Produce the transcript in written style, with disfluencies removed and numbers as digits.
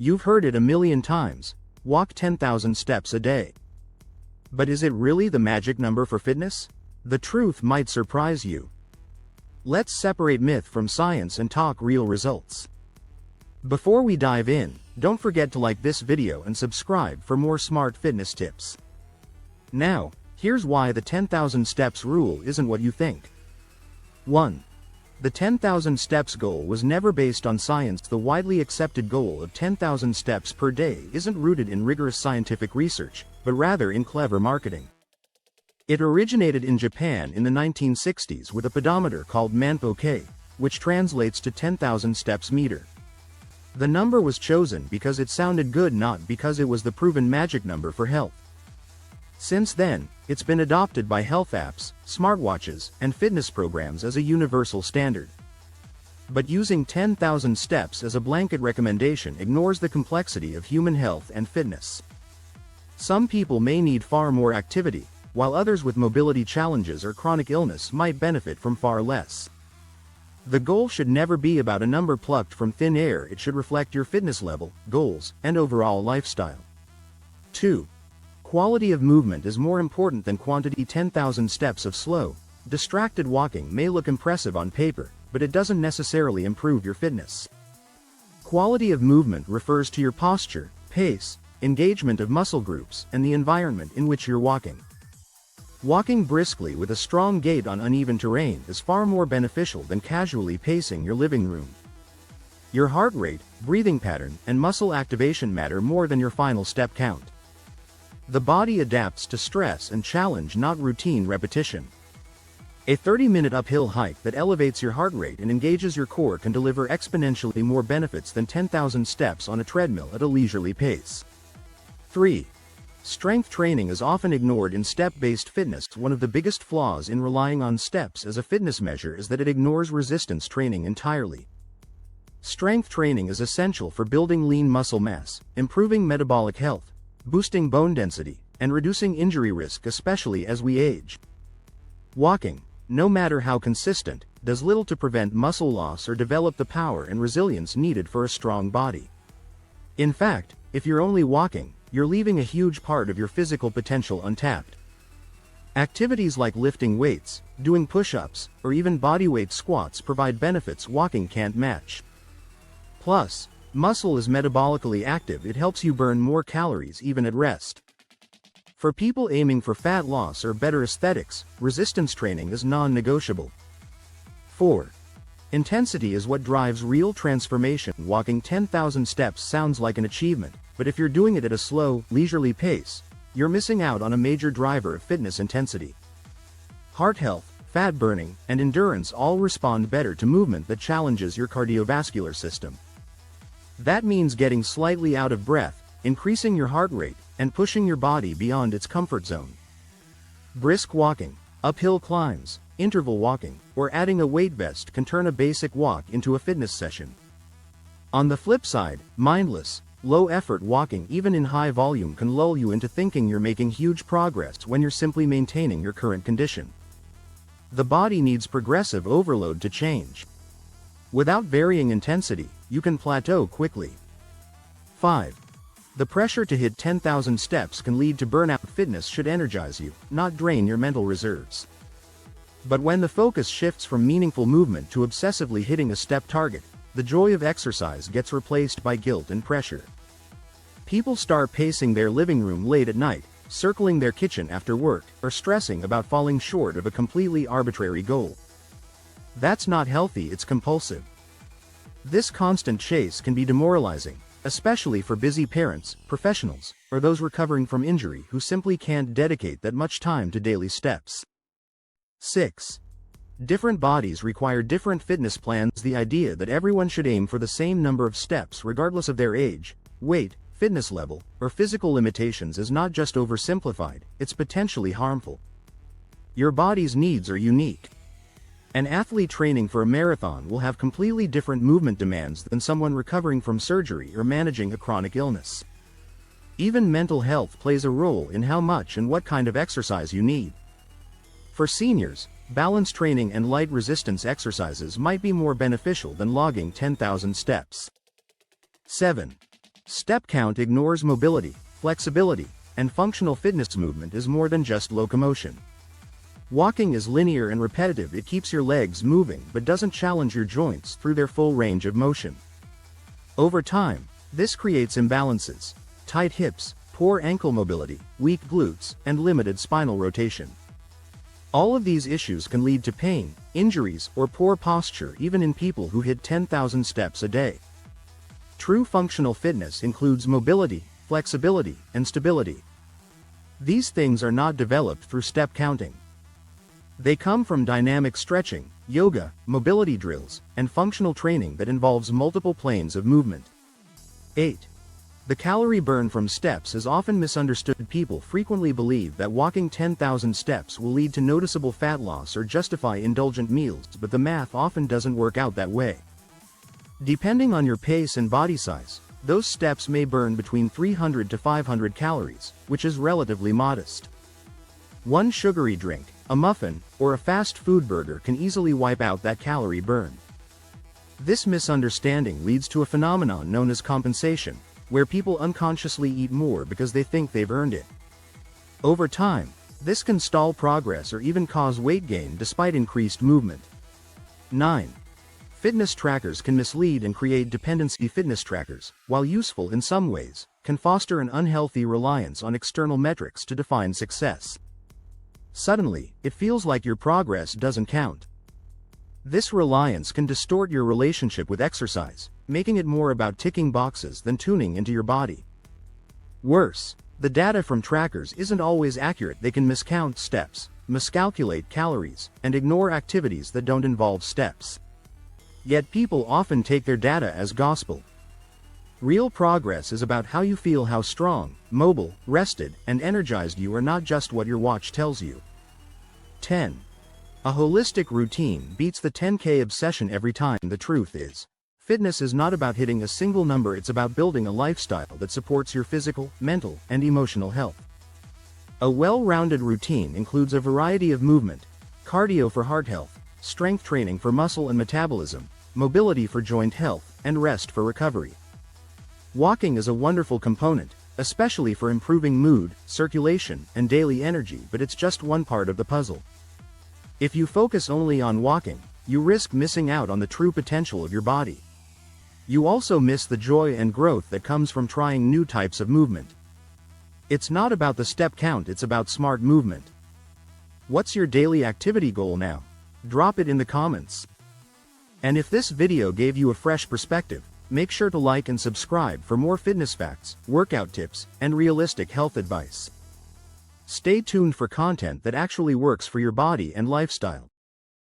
You've heard it a million times: walk 10,000 steps a day. But is it really the magic number for fitness? The truth might surprise you. Let's separate myth from science and talk real results. Before we dive in, don't forget to like this video and subscribe for more smart fitness tips. Now, here's why the 10,000 steps rule isn't what you think. 1. The 10,000 steps goal was never based on science. The widely accepted goal of 10,000 steps per day isn't rooted in rigorous scientific research, but rather in clever marketing. It originated in Japan in the 1960s with a pedometer called manpo-k, which translates to 10,000 steps meter. The number was chosen because it sounded good, not because it was the proven magic number for health. Since then, it's been adopted by health apps, smartwatches, and fitness programs as a universal standard. But using 10,000 steps as a blanket recommendation ignores the complexity of human health and fitness. Some people may need far more activity, while others with mobility challenges or chronic illness might benefit from far less. The goal should never be about a number plucked from thin air. It should reflect your fitness level, goals, and overall lifestyle. 2. Quality of movement is more important than quantity. 10,000 steps of slow, distracted walking may look impressive on paper, but it doesn't necessarily improve your fitness. Quality of movement refers to your posture, pace, engagement of muscle groups, and the environment in which you're walking. Walking briskly with a strong gait on uneven terrain is far more beneficial than casually pacing your living room. Your heart rate, breathing pattern, and muscle activation matter more than your final step count. The body adapts to stress and challenge, not routine repetition. A 30-minute uphill hike that elevates your heart rate and engages your core can deliver exponentially more benefits than 10,000 steps on a treadmill at a leisurely pace. 3. Strength training is often ignored in step-based fitness. One of the biggest flaws in relying on steps as a fitness measure is that it ignores resistance training entirely. Strength training is essential for building lean muscle mass, improving metabolic health, boosting bone density, and reducing injury risk, especially as we age. Walking, no matter how consistent, does little to prevent muscle loss or develop the power and resilience needed for a strong body. In fact, if you're only walking, you're leaving a huge part of your physical potential untapped. Activities like lifting weights, doing push-ups, or even bodyweight squats provide benefits walking can't match. Plus, muscle is metabolically active. It helps you burn more calories even at rest. For people aiming for fat loss or better aesthetics, resistance training is non-negotiable. 4. Intensity is what drives real transformation. Walking 10,000 steps sounds like an achievement, but if you're doing it at a slow, leisurely pace, you're missing out on a major driver of fitness intensity. Heart health, fat burning, and endurance all respond better to movement that challenges your cardiovascular system. That means getting slightly out of breath, increasing your heart rate, and pushing your body beyond its comfort zone. Brisk walking, uphill climbs, interval walking, or adding a weight vest can turn a basic walk into a fitness session. On the flip side, mindless, low-effort walking, even in high volume, can lull you into thinking you're making huge progress when you're simply maintaining your current condition. The body needs progressive overload to change. Without varying intensity, you can plateau quickly. 5. The pressure to hit 10,000 steps can lead to burnout. Fitness should energize you, not drain your mental reserves. But when the focus shifts from meaningful movement to obsessively hitting a step target, the joy of exercise gets replaced by guilt and pressure. People start pacing their living room late at night, circling their kitchen after work, or stressing about falling short of a completely arbitrary goal. That's not healthy, it's compulsive. This constant chase can be demoralizing, especially for busy parents, professionals, or those recovering from injury who simply can't dedicate that much time to daily steps. 6. Different bodies require different fitness plans. The idea that everyone should aim for the same number of steps regardless of their age, weight, fitness level, or physical limitations is not just oversimplified, it's potentially harmful. Your body's needs are unique. An athlete training for a marathon will have completely different movement demands than someone recovering from surgery or managing a chronic illness. Even mental health plays a role in how much and what kind of exercise you need. For seniors, balance training and light resistance exercises might be more beneficial than logging 10,000 steps. 7. Step count ignores mobility, flexibility, and functional fitness. Movement is more than just locomotion. Walking is linear and repetitive. It keeps your legs moving but doesn't challenge your joints through their full range of motion. Over time, this creates imbalances: tight hips, poor ankle mobility, weak glutes, and limited spinal rotation. All of these issues can lead to pain, injuries, or poor posture even in people who hit 10,000 steps a day. True functional fitness includes mobility, flexibility, and stability. These things are not developed through step counting. They come from dynamic stretching, yoga, mobility drills, and functional training that involves multiple planes of movement. 8. The calorie burn from steps is often misunderstood. People frequently believe that walking 10,000 steps will lead to noticeable fat loss or justify indulgent meals, but the math often doesn't work out that way. Depending on your pace and body size, those steps may burn between 300 to 500 calories, which is relatively modest. One sugary drink, a muffin, or a fast food burger can easily wipe out that calorie burn. This misunderstanding leads to a phenomenon known as compensation, where people unconsciously eat more because they think they've earned it. Over time, this can stall progress or even cause weight gain despite increased movement. 9. Fitness trackers can mislead and create dependency. Fitness trackers, while useful in some ways, can foster an unhealthy reliance on external metrics to define success. Suddenly, it feels like your progress doesn't count. This reliance can distort your relationship with exercise, making it more about ticking boxes than tuning into your body. Worse, the data from trackers isn't always accurate. They can miscount steps, miscalculate calories, and ignore activities that don't involve steps. Yet people often take their data as gospel. Real progress is about how you feel, how strong, mobile, rested, and energized you are, not just what your watch tells you. 10. A holistic routine beats the 10K obsession every time. The truth is, fitness is not about hitting a single number. It's about building a lifestyle that supports your physical, mental, and emotional health. A well-rounded routine includes a variety of movement: cardio for heart health, strength training for muscle and metabolism, mobility for joint health, and rest for recovery. Walking is a wonderful component, especially for improving mood, circulation, and daily energy, but it's just one part of the puzzle. If you focus only on walking, you risk missing out on the true potential of your body. You also miss the joy and growth that comes from trying new types of movement. It's not about the step count, it's about smart movement. What's your daily activity goal now? Drop it in the comments. And if this video gave you a fresh perspective, make sure to like and subscribe for more fitness facts, workout tips, and realistic health advice. Stay tuned for content that actually works for your body and lifestyle.